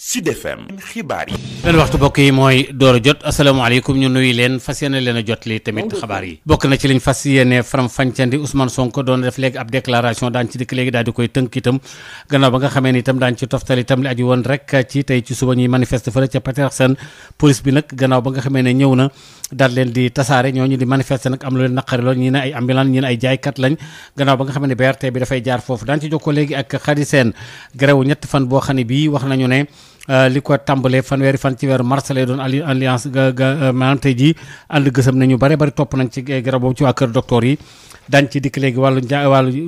Sud FM xibaar yi. benn waxtu bokk yi mooy door a jot asalaamaaleykum ñu nuyu leen fas yéene leen a jot li tamit xabaar yi bokk na ci liñ fas yéene faram fàccandi Ousmane Sonko doon def léegi ab déclaration daan ci dikk léegi daal di koy tënk itam gannaaw ba nga xamee ni itam daan ci toftal itam li aju woon rek ci tey ci suba ñuy manifester fële ca Petersen police bi nag gannaaw ba nga xamee ne ñëw na daal leen di tasaare ñooñu di manifester nag am lu leen naqari lool ñi ne ay ambulance ñi ne ay jaaykat lañ gannaaw ba nga xamee ne BRT bi dafay jaar foofu daan ci jokkoo léegi ak Khady Sène grève ñetti fan boo xam ne bii wax nañu ne li ko tàmbalee fanweeri fan ci weeru mars lay doon alliance maanaam tey jii ànd gësam nañu bare bari topp nañ ci grève boobu ci waa kër docteur yi dañ ci dikk léegi wàllu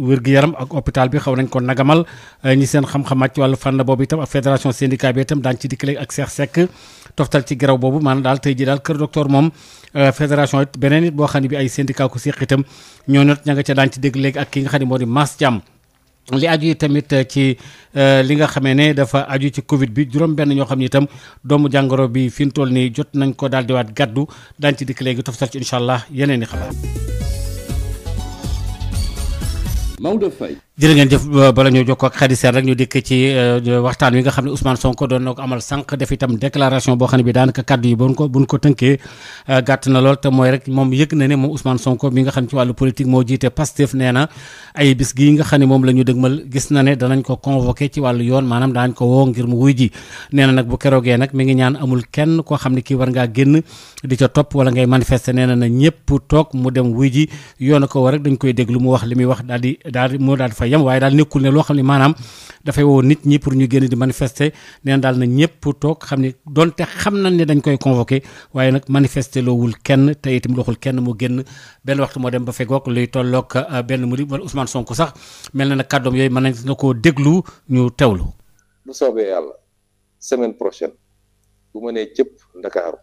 wér-gu-yaram ak hôpital bi xaw nañ ko nagamal ñi seen xam-xam ci wàllu fànn boobu itam ak fédération syndicat bi itam daañu ci dikk léegi ak Cheikh Seck toftal ci grève boobu maanaam daal tey jii daal kër docteur moom fédération it beneen it boo xam ne bi ay syndicat ko séq itam ñoo not ña nga ca daañu ci dégg léegi ak ki nga xam ne moo di Mass Thiam li aju yi tamit ci li nga xamee ne dafa aju ci Covid bi juróom benn ñoo xam ne itam doomu jàngoro bi fi mu toll nii jot nañ ko daal di waat gàddu daañu ci dikk léegi toftal ci incha allah yeneen i xabaar. Maodo Faye. jërë ngeen jëf bala ñoo jokkoo ak Khady Sène rek ñu dikk ci waxtaan wi nga xam ne Ousmane Sonko doon na ko amal sànq def itam déclaration boo xam ne bi daanaka kaddu yi buñ ko tënkee gàtt na lool te mooy rek moom yëg na ne moom Ousmane Sonko mi nga xam ne ci wàllu politique moo jiite Pastef nee na ay bis gii nga xam ne moom la ñu dëgmal gis na ne danañ ko convoqué ci wàllu yoon maanaam daañ ko woo ngir mu wuy ji nee na nag bu keroogee nag mi ngi ñaan amul kenn koo xam ne kii war ngaa génn di ca topp wala ngay manifester nee na ñëpp toog mu dem wuy ji yoon ko war rek dañ koy déglu mu wax li muy wax daal di fa yem waaye daal nekkul ne loo xam ne maanaam dafay woo nit ñi pour ñu génn di manifester neen daal na ñëpp toog xam ne donte xam nañ ne dañ koy convoqué waaye nag manifester loowul kenn te itam loxul kenn mu génn benn waxtu moo dem ba fegook luy tolloog benn mu di wala Ousmane Sonko sax mel na nag kàddoom yooyu mën nañ na koo déglu ñu teewlu. bu soobee yàlla semaine prochaine bu ma nee cëpp Ndakaaru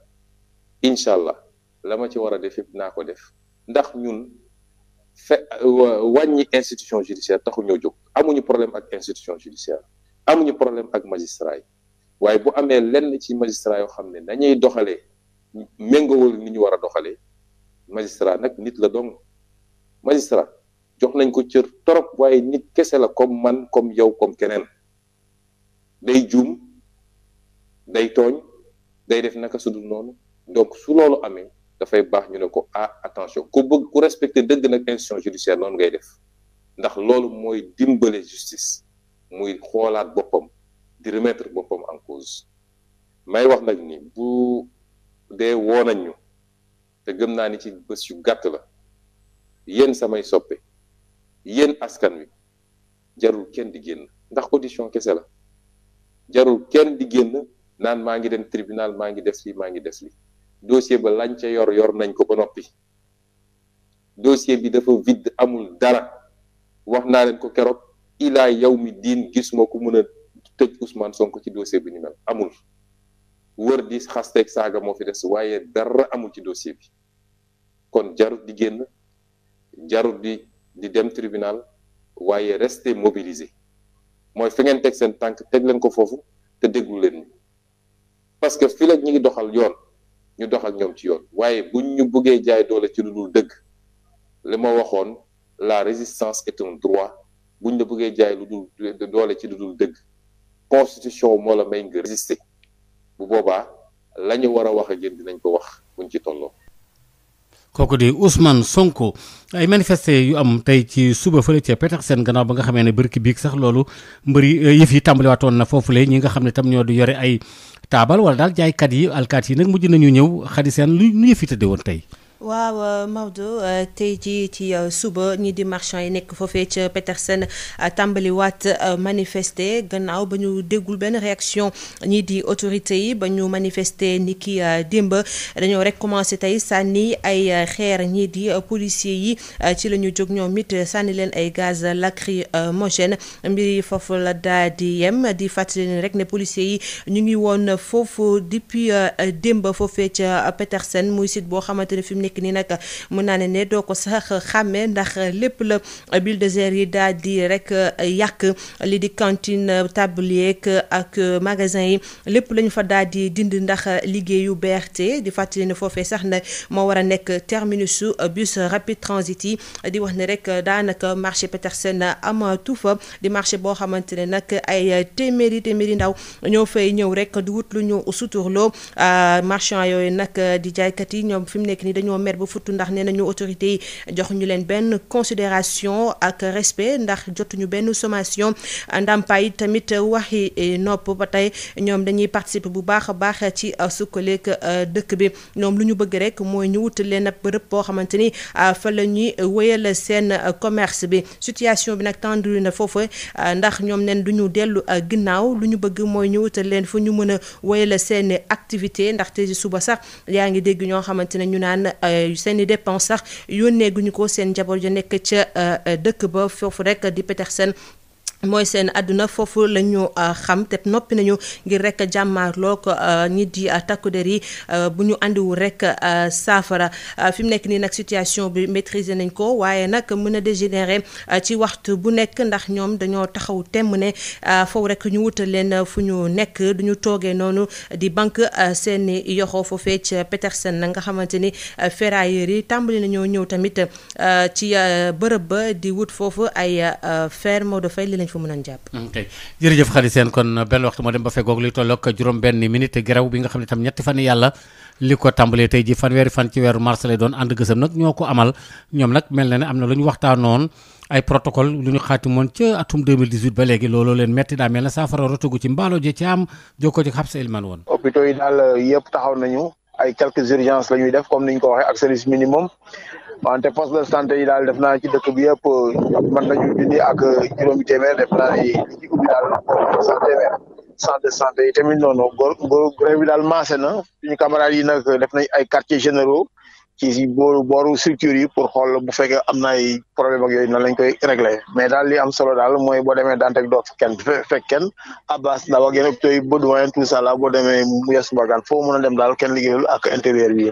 incha allah la ma ci war a def yëpp naa ko def ndax ñun wàññi institution judiciaire taxu ñoo jóg amuñu problème ak institution judiciaire amuñu problème ak magistrat yi waaye bu amee lenn ci magistrat yoo xam ne dañuy doxalee méngawul ni ñu war a doxalee magistrat nag nit la dong magistrat jox nañ ko cër torop waaye nit kese la comme man comme yow comme keneen day juum day tooñ day def naka sudul noonu donc su loolu amee dafay baax ñu ne ko attention ku bëgg ku respecter dëgg nag institution judiciaire noonu ngay def ndax loolu mooy dimbale justice muy xoolaat boppam di remettre boppam en cause may wax nag ni bu dee woo nañ ñu te gëm naa ni ci bés yu gàtt la yéen samay soppe yéen askan wi jarul kenn di génn ndax audition kese la jarul kenn di génn naan maa ngi dem tribunal maa ngi def li maa ngi def li dossier ba lañ ca yor nañ ko ba noppi dossier bi dafa vide amul dara wax naa leen ko keroog ilaa yow mi diin gisuma ku mën a tëj Ousmane Sonko ci dossier bi ni mel amul wër di xasteeg saaga moo fi des waaye dara amul ci dossier bi kon jarut di génn jarut di dem tribunal waaye rester mobilisé mooy fi ngeen teg seen tànk teg leen ko foofu te déglu leen parce que fii la ñu ngi doxal yoon ñu dox ak ñoom ci yoon waaye buñ ñu bëggee jaay doole ci lu dul dëgg li ma waxoon la résistance est un droit buñ la bëggee jaay lu dul doole ci lu dul dëgg constitution moo la may nga résister bu boobaa la ñu war a wax ak yéen dinañ ko wax buñ ci tolloo. kooku di Ousmane Sonko ay manifester yu am tey ci suba fële ca Petersen gannaaw ba nga xamee ne bërki biig sax loolu mbëri yëf yi tàmbaliwaatoon na foofule ñi nga xam ne tam ñoo di yore ay taabal wala daal jaaykat yi alkaat yi nag mujj nañu ñëw Khady Sène lu yëf yi tëddee woon tey. waaw Maodo tey jii ci suba ñi di marchand yi nekk foofee ca Petersen tàmbaliwaat manifester gannaaw ba ñu déggul benn réaction ñii di autorité yi ba ñu manifester ni ki démb dañoo rek commencé tey sànni ay xeer ñii di policiers yi ci la ñu jóg ñoom it sànni leen ay gaz lacrymogène mbir yi foofu la daa di yem di fàttali leen rek ne policiers yi ñu ngi woon foofu depuis démb foofee ca Petersen muy site boo xamante ne fi mu nekk nii nag mën naa ne doo ko sax xàmmee ndax lépp la bulldozer yi daal di rek yàq li di cantine tablier ak magasin yi lépp lañu fa daal di dindi ndax liggéeyu BRT di fàttali ne foofee sax na moo war a nekk terminus bus rapide transit yi di wax ne rek daanaka marché Petersen amatu fa di marché boo xamante ne nag ay téeméeri ndaw ñoo fay ñëw rek di wut lu ñu suturloo marchand yooyu nag di jaaykat yi ñoom fi mu nekk nii dañoo mer ba futtu ndax nee nañu autorité yi jox ñu leen benn considération ak respect ndax jotuñu benn sommation ndàmpaay tamit waxi nopp ba tey ñoom dañuy participer bu baax a baax ci sukkaleek dëkk bi ñoom lu ñu bëgg rek mooy ñu wutal leen ab bërëb boo xamante ni fa la ñuy wéyal seen commerce bi situation bi nag tendu na foofu ndax ñoom nen du ñu dellu ginnaaw lu ñu bëgg mooy ñu wutal leen fu ñu mën a wéyal seen activité ndaxte suba sax yaa ngi dégg ñoo xamante ne ñu naan seen i dépense sax yónnee guñu ko seen njaboot ya nekk ca dëkk ba foofu rek di Petersen mooy seen àdduna foofu la ñu xam te noppi nañu ngir rek jàmmaarloog ñi di takku der yi bu ñu andiwul rek saafara fi mu nekk nii nag situation bi maîtriser nañ ko waaye nag mën a dégénérer ci waxtu bu nekk ndax ñoom dañoo taxaw temm ne foofu rek ñu wutal leen fu ñu nekk du ñu toogee noonu di banque seen yoxo foofee ci Petersen na nga xamante ni ferrailleurs yi tàmbali nañoo ñëw tamit ci bërëb ba di wut foofu ay fer moo dafay li lañ fa mën a jàpp. ok jërëjëf Khady Sène kon benn waxtu moo dem ba feggoog li tolloog juróom benn minute grève bi nga xam ne tam ñetti fan yàlla li ko tàmbalee tey ji fanweeri fan ci weeru mars lay doon ànd gësëm nag ñoo ko amal ñoom nag mel na ne am na lu ñu waxtaanoon ay protocole lu ñu xaatimoon ca atum 2018 ba léegi looloo leen metti daa mel na saafara rotagu ci mbaalo ji ci am jokkoo ci Xabsa Ilman woon. hôpitaux yi daal yëpp taxaw nañu ay quelques urgences la ñuy def comme ni ñu ko waxee ak service minimum wante poste de santé yi daal def naa ci dëkk bi yëpp mën nañu junni ak juróomi téeméer def naa ni li ci ubbi daal 100 téeméer centre de santé yi tamit noonu grève bi daal maase na suñu camarades yi nag def nañ ay quartiers généraux ci booru structure yi pour xool bu fekkee am na ay problème ak yooyu nan lañ koy régler mais daal li am solo daal mooy boo demee Dantec doo fekk kenn Abbas Ndao ak yeneen hôpitaux yi Baudouin tout ça là boo demee Yes Mbargane foo mën a dem daal kenn liggéeyul ak intérieur bi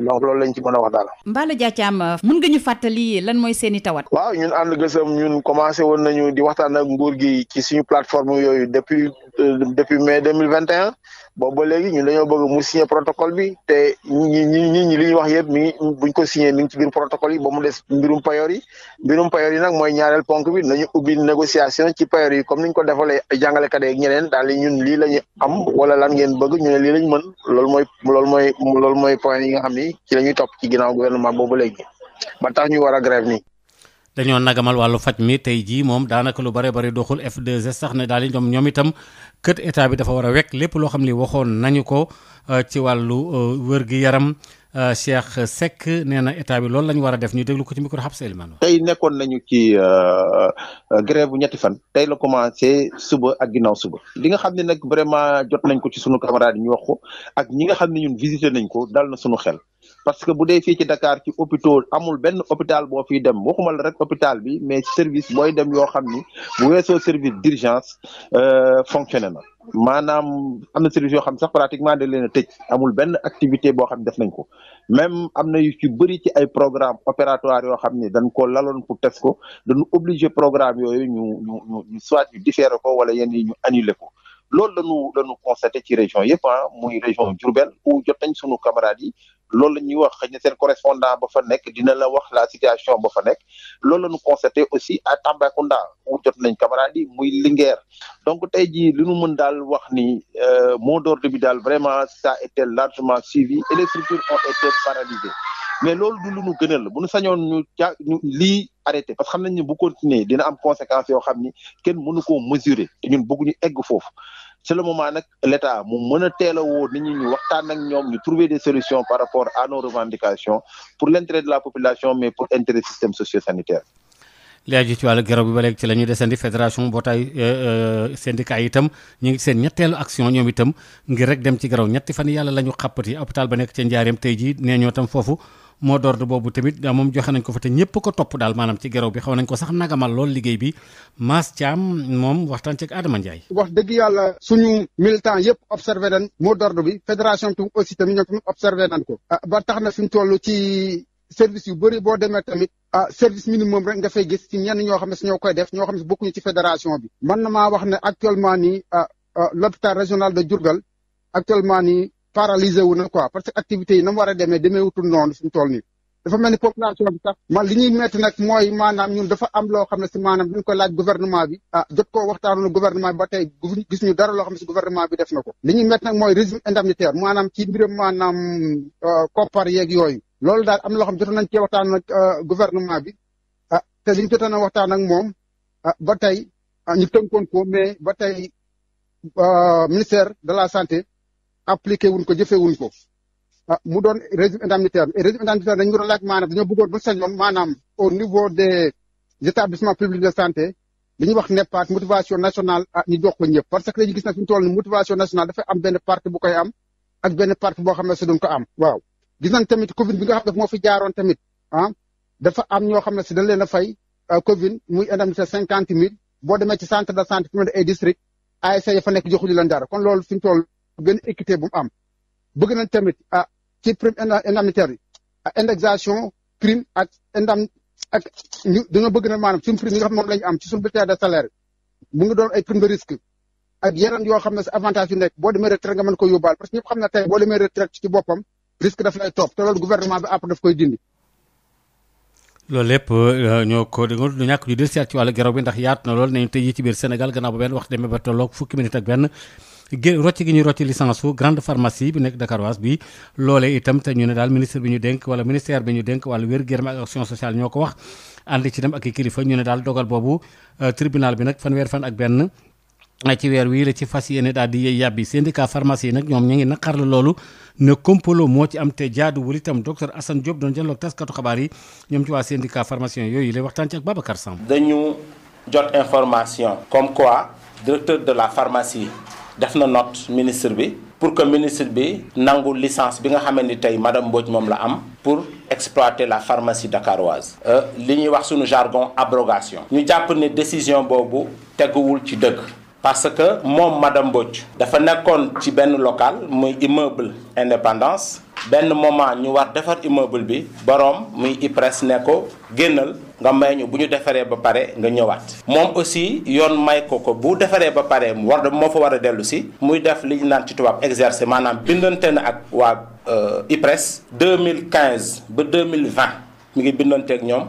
donc loolu lañ ci mën a wax daal. Mballo Dia Thiam mën nga ñu fàttali lan mooy seen i tawat. waaw ñun ànd gësëm ñun commencé woon nañu di waxtaan ak nguur gi ci suñu plateforme yooyu depuis mai 2021 boobu ba léegi ñun dañoo bëgg mu signer protocole bi te ñi li ñuy wax yëpp mi ngi buñ ko signer mi ngi ci biir protocole yi ba mu des mbirum payoor yi nag mooy ñaareel ponk bi nañu ubbi négociation ci payoor yi comme niñ ko defalee jàngalekat yi ak ñeneen daal ñun lii la ñu am wala lan ngeen bëgg ñu ne lii lañ mën loolu mooy point yi nga xam ni ci la ñuy topp ci ginnaaw gouvernement boobu léegi ba tax ñu war a grève nii. dañoo nagamal wàllu faj mi tey jii moom daanaka lu bare bari doxul F2S sax ne daal ñoom itam kët état bi dafa war a wekk lépp loo xam ni waxoon nañu ko ci wàllu wér-gi-yaram Cheikh Seck nee na état bi loolu la ñu war a def ñu déglu ko ci micro Xabsa Ilman. tey nekkoon nañu ci grève bu ñetti fan tey la commencé suba ak ginnaaw suba li nga xam ne nag vraiment jot nañ ko ci sunu camarades yi ñu wax ko ak ñi nga xam ne ñun visité nañ ko dal na sunu xel. parce que bu dee fii ci Dakar ci hôpital amul benn hôpital boo fiy dem waxuma la rek hôpital bi mais service booy dem yoo xam ni bu weesoo service d'urgence fonctionné na maanaam am na service yoo xam sax pratiquement da leen a tëj amul benn activité boo xam ne def nañ ko même am na yu ci bëri ci ay programme opératoire yoo xam ne dañ ko laloon pour test ko dañu obligé programme yooyu ñu soit ñu différé ko wala yenn yi ñu annulé ko loolu lañu constaté ci région yëpp muy région Diourbel où jot nañ sunu camarades yi loolu la ñuy wax xëy na seen correspondant ba fa nekk dina la wax la situation ba fa nekk loolu la ñu constaté aussi à Tambacounda où jot nañ camarades yi muy Linguère donc tey jii li ñu mën daal wax ni mot d'ordre bi daal vraiment ça a été largement suivi et les structures ont été paralysées mais loolu du lu ñu gënal bu ñu sañoon ñu lii arrêté parce que xam nañ ne bu continuer dina am conséquences yoo xam ni kenn mënu koo mesurer te ñun bëgguñu egg foofu c'est le moment nag l'État mu mën a teel a woo nit ñi ñu waxtaan ak ñoom ñu trouver des solutions par rapport à nos revendications pour l'intérêt de la population mais pour intérêt système socio-sanitaire. li aju ci wàllu grève bi ba léegi ci la ñuy desandi fédération mbootaay syndicat yi itam ñu ngi seen ñetteelu action ñoom itam ngir rek dem ci grève ñetti fan yàlla la ñu xàppati hôpital ba nekk ca Njaareem tey jii nee ñoo tam foofu mot d'ordre boobu tamit moom joxe nañ ko fa te ñëpp ko topp daal maanaam ci gerew bi xaw nañ ko sax nagamal lool liggéey bi Mass Thiam moom waxtaan ci ak Adama Ndiaye. wax dëgg yàlla suñu militant yëpp observé nañ mot d'ordre bi fédération bi aussi tamit ñoom tamit observé nañ ko. ba tax na fi mu toll ci service yu bëri boo demee tamit service minimum rek nga fay gis ci ñenn ñoo xam ne si ñoo koy def ñoo xam ne si bokkuñu ci fédération bi. man na maa wax ne actuellement nii l'hôpital régional de Diourbel actuellement nii paralysé wu na quoi parce que activités yi na mu war a demee wutul noonu fi mu toll nii. dafa mel ni population bi sax man li ñuy metti nag mooy maanaam ñun dafa am loo xam ne si maanaam dañ ko laaj gouvernement bi jot koo waxtaanoon gouvernement bi ba tey gis ñu dara loo xam ne si gouvernement bi def na ko li ñuy metti nag mooy régime indemnitaire maanaam ci mbiram maanaam koppar yeeg yooyu loolu daal am na loo xam ne jotoon nañ cee waxtaan ak gouvernement bi te li ñu jotoon a waxtaan ak moom ba tey ñu tënkoon ko mais ba tey ministère de la santé appliqué wuñ ko jëfee wuñ ko mu doon régime indemnitaire et régime indemnitaire dañu doon laaj maanaam dañoo bëggoon bu sañoon maanaam au niveau des établissements publics de santé li ñuy wax NEPAD motivation nationale ñu jox ko ñëpp parce que dañu gis na fi ñu toll ni motivation nationale dafay am benn partie bu koy am ak benn partie boo xam ne si duñ ko am waaw gis nañ tamit Covid bi nga xam ne moo fi jaaroon tamit dafa am ñoo xam ne si dañ leen a fay Covid muy indemnité 50 000 boo demee ci centre de santé fi mu ne ay district ASC ya fa nekk joxuñu leen dara kon loolu fi mu toll benn équité bu mu am bëgg nañ tamit ci prime indemnitaire yi indexation prime ak ñu dañoo bëgg na maanaam suñu prime yi nga xam moom la ñu am ci suñu bulletin de salaire mu ngi doon ay prime de risque ak yeneen yoo xam ne si avantage yu nekk boo demee retraite nga mën ko yóbbaal parce que ñëpp xam na tey boo demee retraite ci boppam risque daf lay topp te loolu gouvernement bi après daf koy dindi. loolu lépp ñoo ko du ñàkk ñu del seet ci wàllu gerew bi ndax yaatu na lool nañu tey yi ci biir Sénégal gannaaw ba benn wax demee ba tolloog fukki minute ak benn rocc gi ñu rocc licence su grande pharmacie bi nekk Dakaroise bi loolee itam te ñu ne daal ministre bi ñu dénk wala ministère bi ñu dénk wala wér-gu-yaram ak action sociale ñoo ko wax ànd ci dem ak i kilifa ñu ne daal dogal boobu tribunal bi nag fanweer fan ak benn ci weer wii la ci fas yéene daal di yàbbi syndicat pharmacie yi nag ñoom ñu ngi naqarlu loolu ne complot moo ci am te jaaduwul itam docteur Assane Diop doon jëloog taskatu xabaar yi ñoom ci waa syndicat pharmacien yooyu lay waxtaan ci ak Babacar Samb. dañu jot information comme quoi directeur de la pharmacie def na note ministre bi pour que ministre bi nangu licence bi nga xamante ni tey madame Mbodj moom la am pour exploiter la pharmacie dakaroise. li ñuy wax sunu jargon abrogation. ñu jàpp ne décision boobu teguwul ci dëgg. parce que moom madame Mbodj dafa nekkoon ci benn local muy immeuble Indépendance benn moment ñu war defar immeuble bi boroom muy IPRES ne ko génnal nga may ñu bu ñu defaree ba pare nga ñëwaat. moom aussi yoon may ko bu defaree ba pare moo fa war a dellu si muy def li ñu naan ci tubaab exercer maanaam bindante na ak waa IPRES 2015 ba 2020 mi ngi bindanteeg ñoom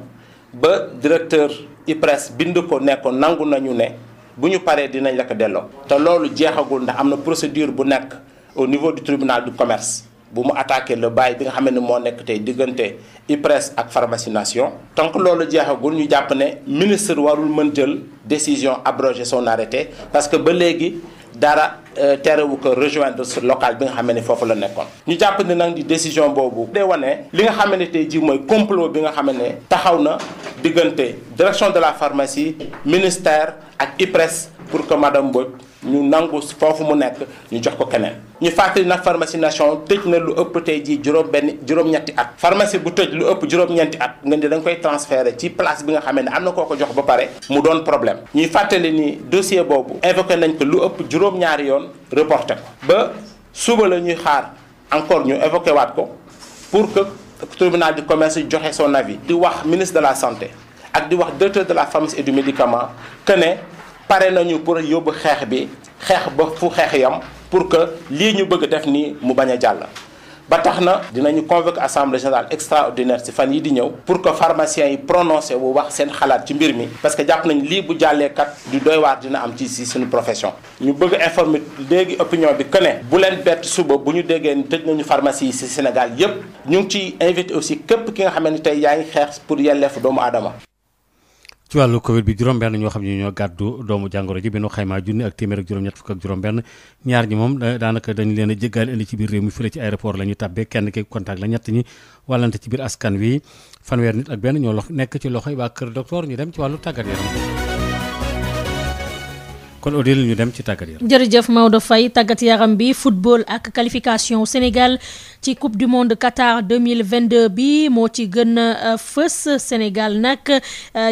ba directeur IPRES bind ko ne ko nangu nañu ne. bu ñu paree dinañ la ko delloo te loolu jeexagul ndax am na procédure bu nekk au niveau du tribunal du commerce bu mu attaqué le bail bi nga xam ne moo nekk tey diggante IPRES ak Pharmacie Nation. tant que loolu jeexagul ñu jàpp ne ministre warul mën jël décision abroger son arrêté parce que ba léegi dara terewu ko rejoindre ce local bi nga xam ne foofu la nekkoon. ñu jàpp ne nag di décision boobu. day wane li nga xam ne tey jii mooy complot bi nga xam ne taxaw na diggante direction de la pharmacie ministère. ak IPRES pour que madame Mbodj ñu nangu foofu mu nekk ñu jox ko keneen ñu fàttali nag Pharmacie Nation tëj na lu ëpp tey jii juróom-ñetti at pharmacie bu tëj lu ëpp juróom-ñetti at nga ne da nga koy transféré ci place bi nga xamee ne am na koo ko jox ba pare mu doon problème ñuy fàttali ni dossier boobu évoqué nañ ko lu ëpp juróom-ñaari yoon reporté ko ba suba la ñuy xaar encore ñu évoqué waat ko pour que tribunal du commerce joxe son avis di wax ministre de la santé ak di wax directeur de la pharmacie et du médicament que ne pare nañu pour yóbbu xeex bi xeex ba fu xeex yam pour que lii ñu bëgg def nii mu bañ a jàll. ba tax na dinañu convoquer assemblée générale extraordinaire ci fan yi di ñëw pour que pharmaciens yi prononcé bu wax seen xalaat ci mbir mi parce que jàpp nañ lii bu jàllee kat du doy waar dina am ci suñu profession. ñu bëgg informer léegi opinion bi que ne bu leen bett suba bu ñu déggee ni tëj nañu pharmacie yi ci Sénégal yépp ñu ngi ciy invité aussi képp ki nga xam ne tey yaa ngi xeex pour yelleefu doomu aadama. ci wàllu Covid bi juróom-benn ñoo xam ne ñoo gàddu doomu jàngoro ji benn xaymaa junni ak téeméer ak juróom-ñett fukk ak juróom-benn ñaar ñi moom daanaka dañu leen a jéggaale indi ci biir réew mi fële ci aéroport la ñu tàbbee kenn ki contact la ñett ñi wàllante ci biir askan wi fanweer nit ak benn ñoo nekk ci loxoy waa kër docteur ñu dem ci wàllu tàggat yaram kon Odile ñu dem ci tàggat yaram. jërëjëf Maodo Faye tàggat yaram bi football ak qualification Sénégal ci coupe du monde Qatar 2022 bi moo ci gën a fës. Sénégal nag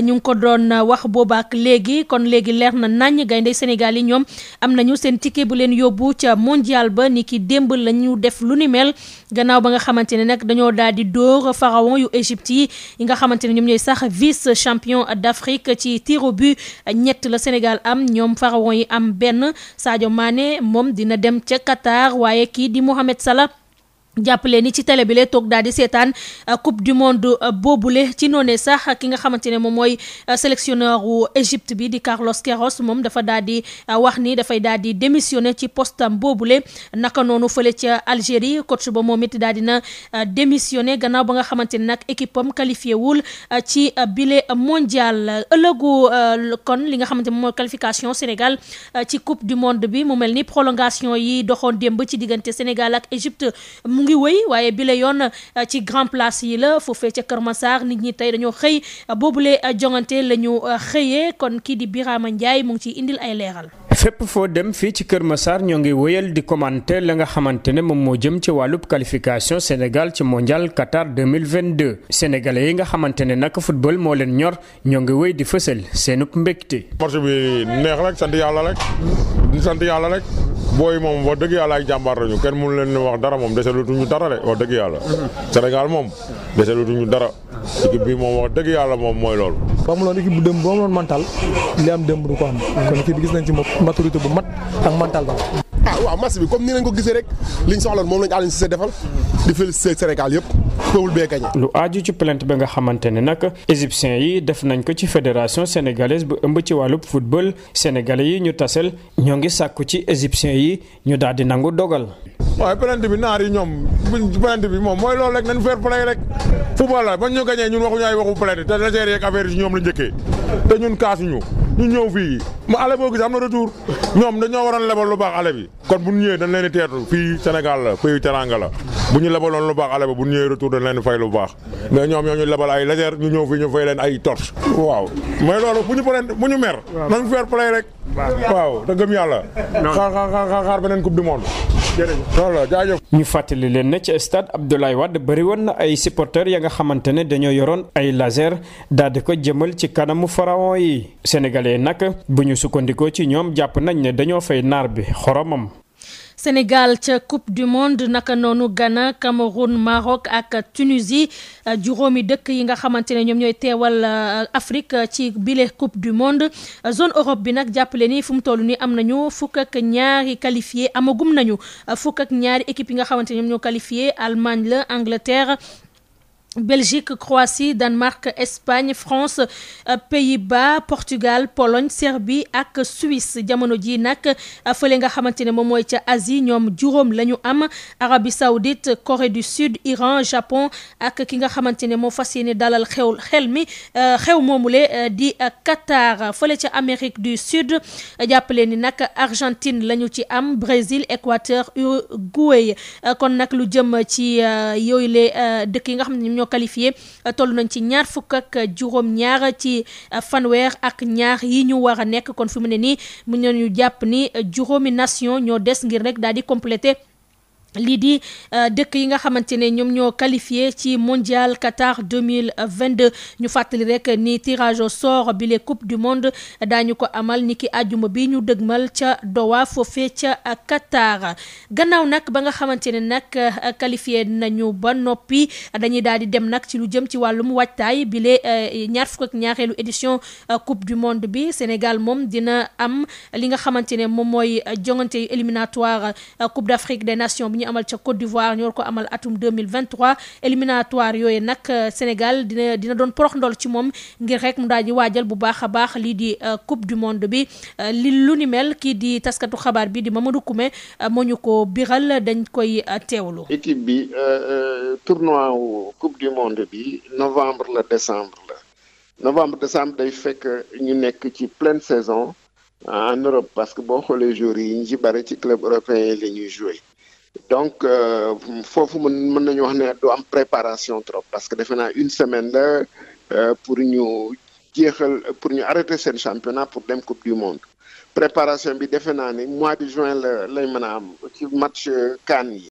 ñu ngi ko doon wax boobaak léegi kon léegi leer na nañ gaynde Sénégal yi ñoom am nañu seen ticket bu leen yóbbu ca mondial ba ni ki démb la ñu def lu ni mel gannaaw ba nga xamante ne nag dañoo daal di dóor pharaon yu Égypte yi nga xamante ne ñoom ñooy sax vice champion d'Afrique ci tir au but ñett la Sénégal am ñoom pharaon yi am benn. Sadio Mané moom dina dem ca Qatar waaye kii di Mohamed Salah jàppale ni ci télé bi lay toog daal di seetaan coupe du monde boobule ci noonee sax ki nga xamante ne moom mooy sélectionneur wu Égypte bi di Carlos Queiroz moom dafa daal di wax ni dafay daal di démissionner ci postam boobule naka noonu fële ca Algérie coach ba moom it daal dina démissionner gannaaw ba nga xamante ne nag équipe am qualifié wul ci bile mondial ëllëgu kon li nga xamante ne moom mooy qualification Sénégal ci coupe du monde bi mu mel ni prolongation yi doxoon démb ci diggante Sénégal ak Égypte mu ngi wëy waaye bi la yoon ci grand place yi la foofee ca Kër Massar nit ñi tey dañoo xëy boobule jongante la ñu xëyee kon kii di Birama Ndiaye mu ngi ciy indil ay leeral. fépp foo dem fii ci Kër Massar ñoo ngi wëyal di commenter la nga xamante ne moom moo jëm ci wàllub qualification Sénégal ci mondial Qatar 2022 sénégalais yi nga xamante ne nag football moo leen ñor ñoo ngi wëy di fësal seenub mbégte. match bi neex rek sant yàlla rek. booy moom wax dëgg yàlla ay jàmbaar lañu kenn mënu leen wax dara moom deselutuñu dara de wax dëgg yàlla. Sénégal moom deselutuñu dara équipe bi moom wax dëgg yàlla moom mooy loolu. ba mu loon équipe bu démb ba mu loon mental li am démb du ko am kon équipe bi gis nañ ci maturité bu mat ak mental ba. waaw match bi comme ni lañ ko gisee rek liñ soxla moom lañ Aliou Cissé defal di féliciter Sénégal yëpp peuple bee gagné. lu aaju ci plainte ba nga xamante ne nag égyptiens yi def nañ ko ci fédération sénégalaise bu ëmb ci wàllub football sénégalais yi ñu tasel ñoo ngi sàkku ci égyptiens yi ñu daal di nangu dogal. waaye plainte bi naar yi ñoom plainte bi moom mooy loolu rek nañ fair play rek football la ba ñu gagné ñun waxuñu ay waxu plainte te légère yeeg affaire yi ñoom la njëkkee te ñun kaasuñu ñu ñëw fii ma ale boo gis am na retour ñoom dañoo waroon lebal lu baax ale bi kon bu ñu ñëwee dañ leen di teertu fii Sénégal la pays teranga la bu ñu lebaloon lu baax ale ba bu ñu ñëwee retour dañ leen di fay lu baax mais ñoom ñoo ñu lebal ay légère ñu ñëw fii ñu fay leen ay torche waaw mais loolu bu ñu mer nañ fair play rek waaw te gëm yàlla xaar beneen coupe du monde jaajëf. ñu fàttali leen ne ci stade Abdoulaye Wade bëri woon na ay supporters ya nga xamante ne dañoo yoroon ay laser daal di ko jëmal ci kanamu pharaon yi sénégalais nag bu ñu sukkandikoo ci ñoom jàpp nañ ne dañoo fay naar bi xoromam. Sénégal ca coupe du monde naka noonu Ghana Cameroun Maroc ak Tunisie juróomi dëkk yi nga xamante ne ñoom ñooy teewal Afrique ci bile coupe du monde zone Europe bi nag jàppale ni fu mu toll nii am nañu fukk ak ñaari qualifié amagum nañu fukk ak ñaari équipe yi nga xamante ne ñoom ñoo qualifié Allemagne la Angleterre. Belgique, Croatie, Danemark, Espagne, France, Pays-Bas, Portugal, Pologne, Serbie ak Suisse jamono ji nag fële nga xamante ne moom mooy ca Asie ñoom juróom la ñu am Arabie Saoudite, Corée du Sud, Iran, Japon ak ki nga xamante ne moo fas yéene dalal xew moomule di Qatar fële ca Amérique du Sud jàppale ni nag Argentine la ñu ci am Brésil, Équateur, Uruguay kon nag lu jëm ci yooyu le dëkk yi nga xam ne ñoo qualifié toll nañ ci ñaar fukk ak juróom-ñaar ci fanweer ak ñaar yi ñu war a nekk kon fi mu ne nii mu ñu jàpp ni juróomi nation ñoo des ngir rek daal di complété lii di dëkk yi nga xamante ne ñoom ñoo qualifié ci mondial Qatar 2022 ñu fàttali rek ni tirage au sort bi les coupe du monde daañu ko amal ni ki àjjuma bi ñu dëgmal ca Doha foofee ca Qatar gannaaw nag ba nga xamante ne nag qualifié nañu ba noppi dañuy daal di dem nag ci lu jëm ci wàllum waajtaay bi les ñaar fukk ak ñaareelu édition coupe du monde bi Sénégal moom dina am li nga xamante ne moom mooy jongante yu éliminatoire coupe d'Afrique des nations ñu amal ca Côte d'Ivoire ñoo ko amal atum 2023 éliminatoire yooyu nag Sénégal dina doon porox ndol ci moom ngir rek mu daal di waajal bu baax a baax lii di coupe du monde bi li lu ni mel kii di taskatu xabaar bi di Mamadou Koumé moo ñu ko biral dañ koy teewlu. équipe bi tournoi wu coupe du monde bi novembre décembre day fekk ñu nekk ci pleine saison en Europe parce que boo xoolee joueurs yi ñu ci bari ci club européen yi la ñuy jouer. Donc foofu mën nañu wax ne du am préparation trop parce que defe naa une semaine la pour ñu arrêter seen championnat pour dem coupe du monde préparation bi defe naa ni mois de juin lay mën a am ci match CAN yi